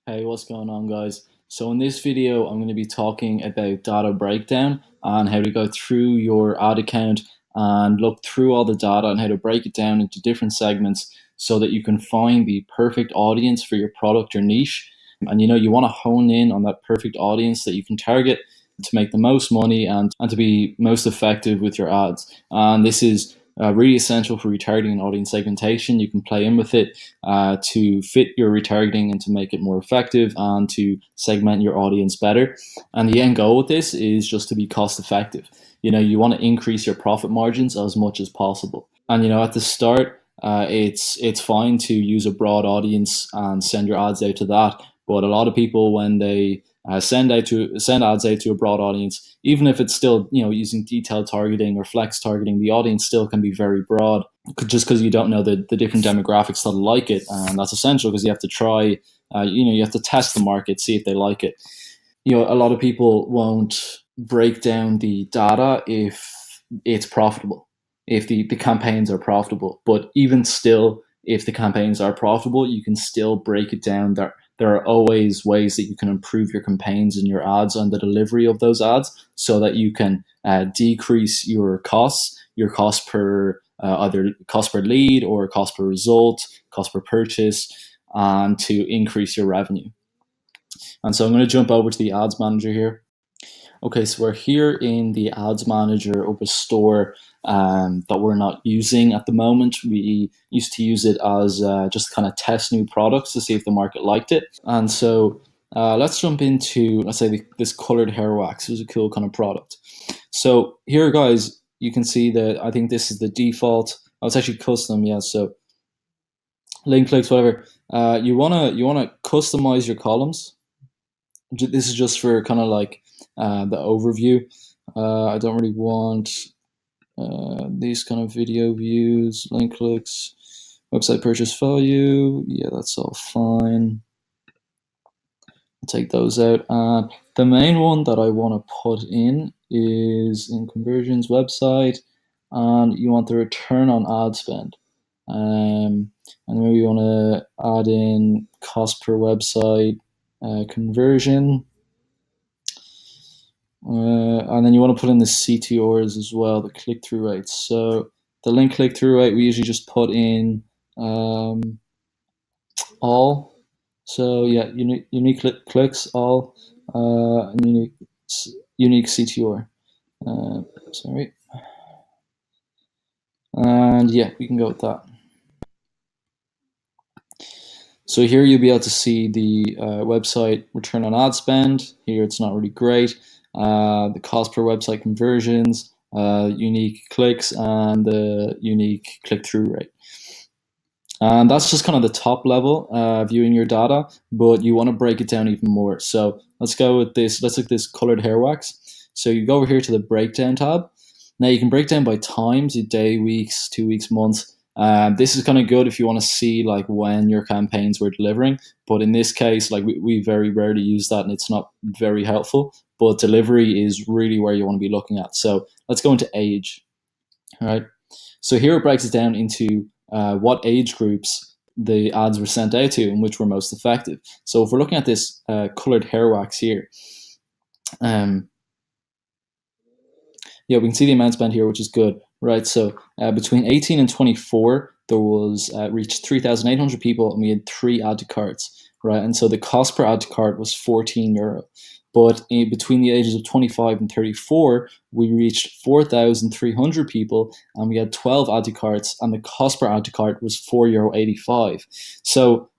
Hey, what's going on, guys? So in this video, I'm going to be talking about data breakdown and how to go through your ad account and look through all the data and how to break it down into different segments so that you can find the perfect audience for your product or niche. And you want to hone in on that perfect audience that you can target to make the most money and to be most effective with your ads. And this is really essential for retargeting and audience segmentation. You can play in with it to fit your retargeting and to make it more effective and to segment your audience better. And the end goal with this is just to be cost effective. You want to increase your profit margins as much as possible. And at the start, it's fine to use a broad audience and send your ads out to that. But a lot of people, when they send ads out to a broad audience, even if it's still using detailed targeting or flex targeting, the audience still can be very broad just because you don't know the different demographics that like it, and that's essential because you have to try you have to test the market, see if they like it. A lot of people won't break down the data if it's profitable, if the campaigns are profitable. But even still, if the campaigns are profitable, you can still break it down. There are always ways that you can improve your campaigns and your ads and the delivery of those ads so that you can decrease your cost per either cost per lead or cost per result, cost per purchase, and to increase your revenue. And so I'm going to jump over to the ads manager here. Okay, so we're here in the ads manager of a store that we're not using at the moment. We used to use it as just kind of test new products to see if the market liked it. And so let's jump into, let's say, this colored hair wax. It was a cool kind of product. So here, guys, you can see that I think this is the default. Oh, it's actually custom, yeah. So link clicks, whatever. You wanna customize your columns. This is just for kind of like the overview. I don't really want these kind of video views, link clicks, website purchase value. Yeah, that's all fine. I'll take those out. The main one that I want to put in is in conversions website, and you want the return on ad spend. And maybe you want to add in cost per website conversion. And then you want to put in the CTRs as well, the click-through rates. So the link click-through rate, we usually just put in all. So yeah, unique clicks, all, and unique CTR. Sorry. And yeah, we can go with that. So here you'll be able to see the website return on ad spend. Here it's not really great. The cost per website conversions, unique clicks, and the unique click-through rate. And that's just kind of the top level viewing your data, but you want to break it down even more. So let's go with this. Let's look at this colored hair wax. So you go over here to the breakdown tab. Now you can break down by times, a day, weeks, 2 weeks, months. This is kind of good if you want to see like when your campaigns were delivering. But in this case, like we very rarely use that and it's not very helpful. But delivery is really where you want to be looking at. So let's go into age. All right. So here it breaks it down into what age groups the ads were sent out to and which were most effective. So if we're looking at this colored hair wax here, yeah, we can see the amount spent here, which is good, right? So between 18 and 24, there was reached 3,800 people, and we had 3 add to carts, right? And so the cost per add to cart was €14. But between the ages of 25 and 34, we reached 4,300 people, and we had 12 add to carts, and the cost per add to cart was €4.85. So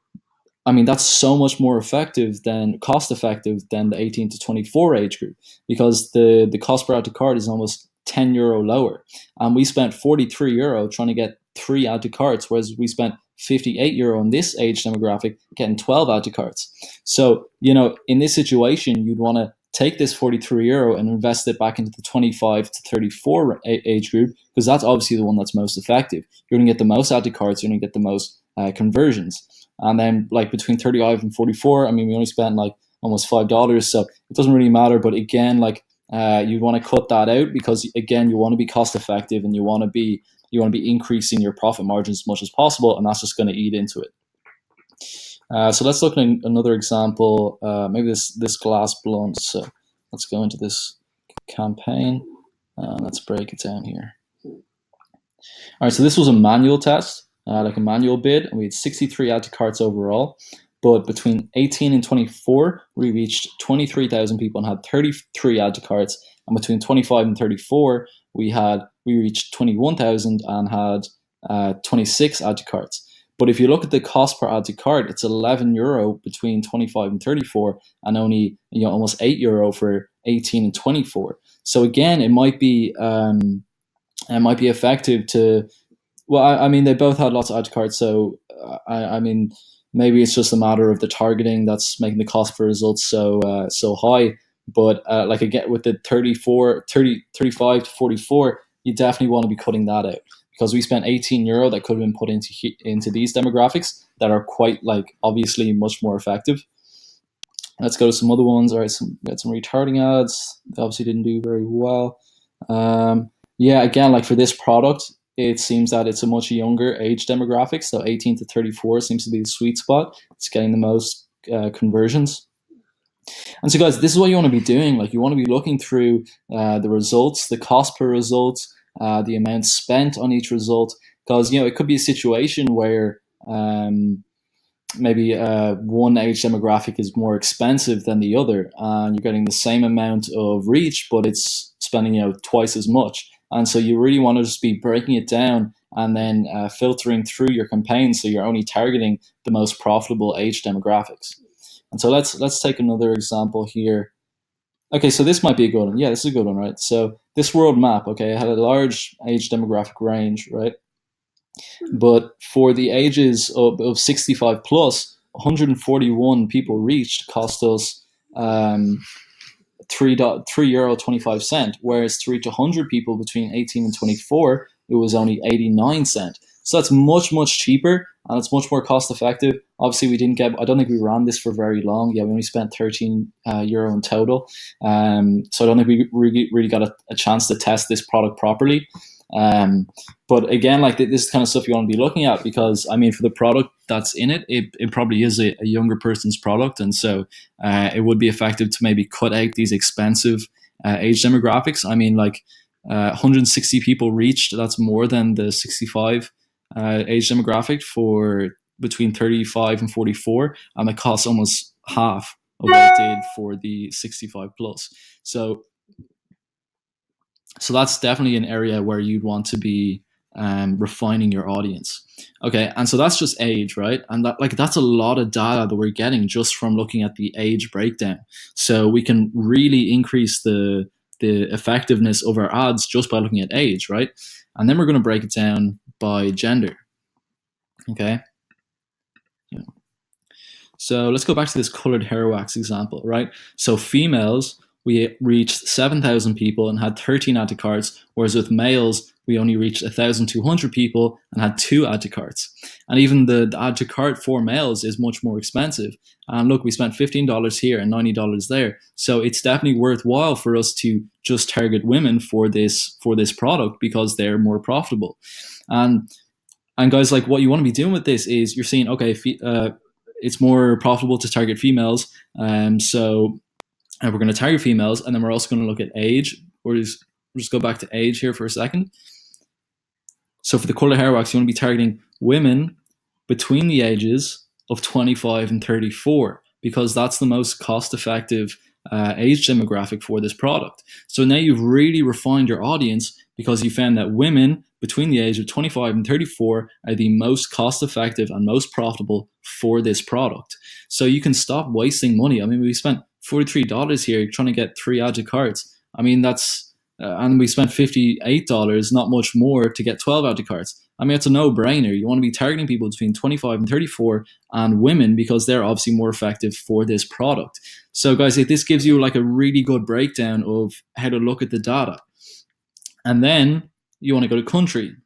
I mean, that's so much more cost effective than the 18 to 24 age group, because the cost per add to cart is almost €10 lower. And we spent €43 trying to get 3 add to carts, whereas we spent €58 in this age demographic getting 12 add to carts. So, in this situation, you'd want to take this €43 and invest it back into the 25 to 34 age group, because that's obviously the one that's most effective. You're going to get the most add to carts, you're going to get the most conversions. And then like between 35 and 44, I mean, we only spent like almost $5. So it doesn't really matter. But again, like you want to cut that out because again, you want to be cost effective and you want to be increasing your profit margins as much as possible. And that's just going to eat into it. So let's look at another example. Maybe this glass blunt. So let's go into this campaign. Let's break it down here. All right, so this was a manual test, like a manual bid, and we had 63 add to carts overall. But between 18 and 24, we reached 23,000 people and had 33 add to carts. And between 25 and 34, we reached 21,000 and had 26 add to carts. But if you look at the cost per add to cart, it's €11 between 25 and 34, and only almost €8 for 18 and 24. So again, it might be effective to. Well, I mean, they both had lots of add to carts, so I mean, maybe it's just a matter of the targeting that's making the cost per results so high. But like again, with the 35 to 44, you definitely want to be cutting that out, because we spent €18 that could have been put into these demographics that are quite, like, obviously much more effective. Let's go to some other ones. All right, we had some retargeting ads. They obviously didn't do very well. Yeah, again, like for this product, it seems that it's a much younger age demographic. So 18 to 34 seems to be the sweet spot. It's getting the most conversions. And so, guys, this is what you want to be doing. Like, you want to be looking through the results, the cost per result, the amount spent on each result, because it could be a situation where maybe one age demographic is more expensive than the other, and you're getting the same amount of reach, but it's spending twice as much. And so you really want to just be breaking it down and then filtering through your campaign, so you're only targeting the most profitable age demographics. And so let's take another example here. Okay, so this might be a good one. Yeah, this is a good one, right? So this world map, okay, it had a large age demographic range, right? But for the ages of 65 plus, 141 people reached, cost us €3.25, whereas to reach 100 people between 18 and 24, it was only 89 cents. So that's much, much cheaper, and it's much more cost effective. Obviously, I don't think we ran this for very long. Yeah, we only spent €13 in total. So I don't think we really got a chance to test this product properly. But again, like, this is kind of stuff you want to be looking at, because I mean, for the product that's in it, it probably is a younger person's product, and so it would be effective to maybe cut out these expensive age demographics. I mean, like 160 people reached. That's more than the 65 age demographic for between 35 and 44, and it costs almost half of what it did for the 65 plus. So that's definitely an area where you'd want to be refining your audience. Okay, and so that's just age, right? And that's a lot of data that we're getting just from looking at the age breakdown. So we can really increase the effectiveness of our ads just by looking at age, right? And then we're going to break it down by gender. Okay. Yeah. So let's go back to this colored hair wax example, right? So females, we reached 7,000 people and had 13 add to carts, whereas with males, we only reached 1,200 people and had 2 add to carts. And even the add to cart for males is much more expensive. And look, we spent $15 here and $90 there. So it's definitely worthwhile for us to just target women for this product, because they're more profitable. And guys, like, what you want to be doing with this is you're seeing, okay, it's more profitable to target females. So we're going to target females, and then we're also going to look at age. We'll just go back to age here for a second. So for the colored hair wax, you want to be targeting women between the ages of 25 and 34, because that's the most cost-effective age demographic for this product. So now you've really refined your audience, because you found that women between the age of 25 and 34 are the most cost-effective and most profitable for this product. So you can stop wasting money. I mean, we spent $43 here trying to get 3 add to carts. I mean, that's and we spent $58, not much more, to get 12 add to carts. I mean, it's a no-brainer. You want to be targeting people between 25 and 34 and women, because they're obviously more effective for this product. So guys, this gives you like a really good breakdown of how to look at the data. And then you want to go to country.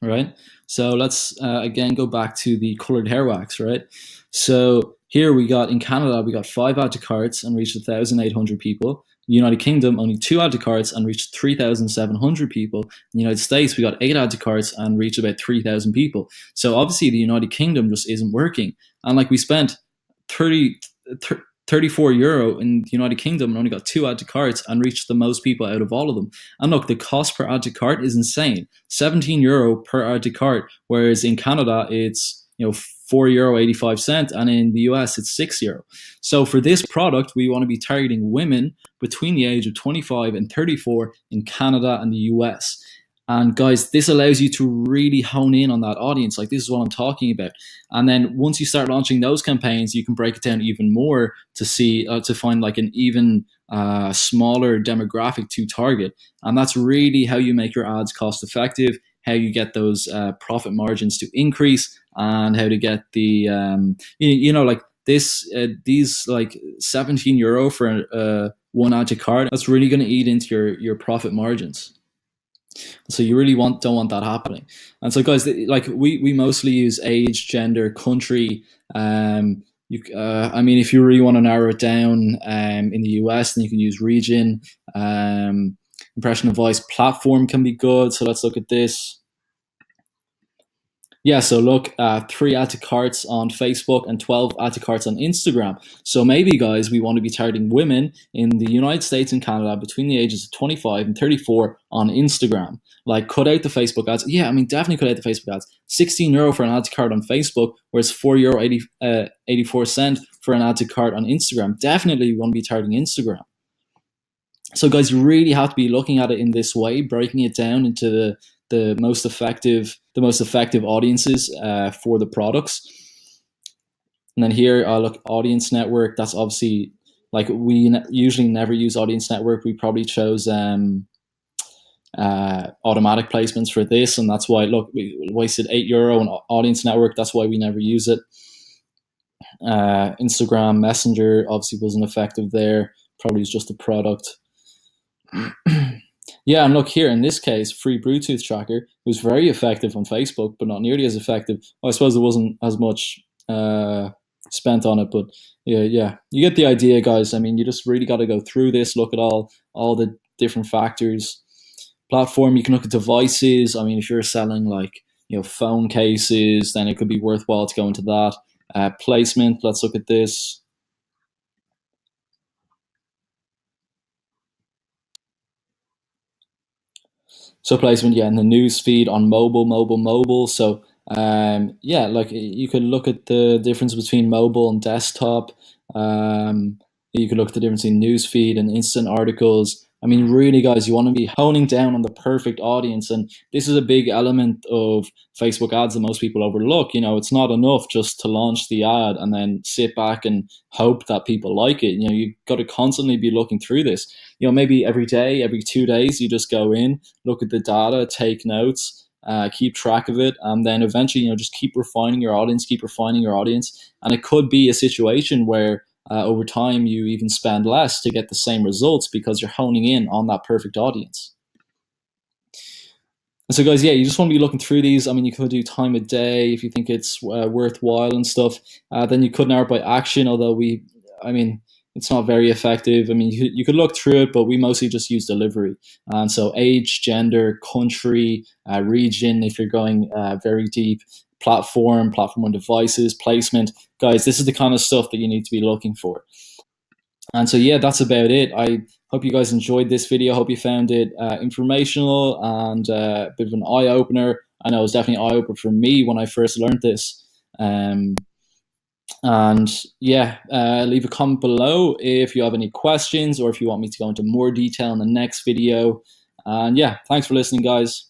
Right? So let's again go back to the colored hair wax, right? So here we got, in Canada, we got 5 add to carts and reached 1,800 people. United Kingdom, only 2 add to carts and reached 3,700 people. In the United States, we got 8 add to carts and reached about 3,000 people. So obviously, the United Kingdom just isn't working. And like we spent 30, 34 euro in the United Kingdom and only got 2 add to carts and reached the most people out of all of them. And look, the cost per add to cart is insane, 17 euro per add to cart, whereas in Canada it's €4.85, and in the US it's €6. So for this product, we want to be targeting women between the age of 25 and 34 in Canada and the US. And guys, this allows you to really hone in on that audience. Like, this is what I'm talking about. And then once you start launching those campaigns, you can break it down even more to see to find like an even smaller demographic to target. And that's really how you make your ads cost effective, how you get those profit margins to increase, and how to get the like this these like 17 euro for one ad to cart. That's really going to eat into your profit margins. So you really don't want that happening. And so guys, like we mostly use age, gender, country. I mean, if you really want to narrow it down, in the US, then you can use region. Impression of voice platform can be good. So let's look at this. Yeah, so look, 3 add to carts on Facebook and 12 add to carts on Instagram. So maybe, guys, we want to be targeting women in the United States and Canada between the ages of 25 and 34 on Instagram. Like, cut out the Facebook ads. Yeah, I mean, definitely cut out the Facebook ads. 16 euro for an add to cart on Facebook, whereas €4.84 for an add to cart on Instagram. Definitely we want to be targeting Instagram. So guys, you really have to be looking at it in this way, breaking it down into the most effective audiences for the products. And then here, look, audience network. That's obviously, like, we usually never use audience network. We probably chose automatic placements for this, and that's why, look, we wasted €8 on audience network. That's why we never use it. Instagram Messenger obviously wasn't effective there. Probably was just a product. Yeah, and look here, in this case, free Bluetooth tracker was very effective on Facebook, but not nearly as effective. Well, I suppose there wasn't as much spent on it, but yeah, you get the idea, guys. I mean, you just really got to go through this, look at all the different factors. Platform, you can look at devices. I mean, if you're selling like phone cases, then it could be worthwhile to go into that. Placement, let's look at this. So placement, yeah, in the news feed on mobile. So yeah, like you could look at the difference between mobile and desktop. You could look at the difference in news feed and instant articles. I mean, really, guys, you want to be honing down on the perfect audience, and this is a big element of Facebook ads that most people overlook. It's not enough just to launch the ad and then sit back and hope that people like it. You've got to constantly be looking through this. Maybe every day, every 2 days, you just go in, look at the data, take notes, keep track of it, and then eventually, just keep refining your audience, and it could be a situation where over time you even spend less to get the same results because you're honing in on that perfect audience. And so guys, yeah, you just want to be looking through these. I mean, you could do time of day if you think it's worthwhile and stuff. Then you could narrow it by action, although it's not very effective. I mean, you could look through it, but we mostly just use delivery. And so age, gender, country, region, if you're going very deep, platform on devices, placement. Guys, this is the kind of stuff that you need to be looking for. And so, yeah, that's about it. I hope you guys enjoyed this video. I hope you found it informational and a bit of an eye-opener. I know it was definitely an eye-opener for me when I first learned this. And yeah, leave a comment below if you have any questions or if you want me to go into more detail in the next video. And yeah, thanks for listening, guys.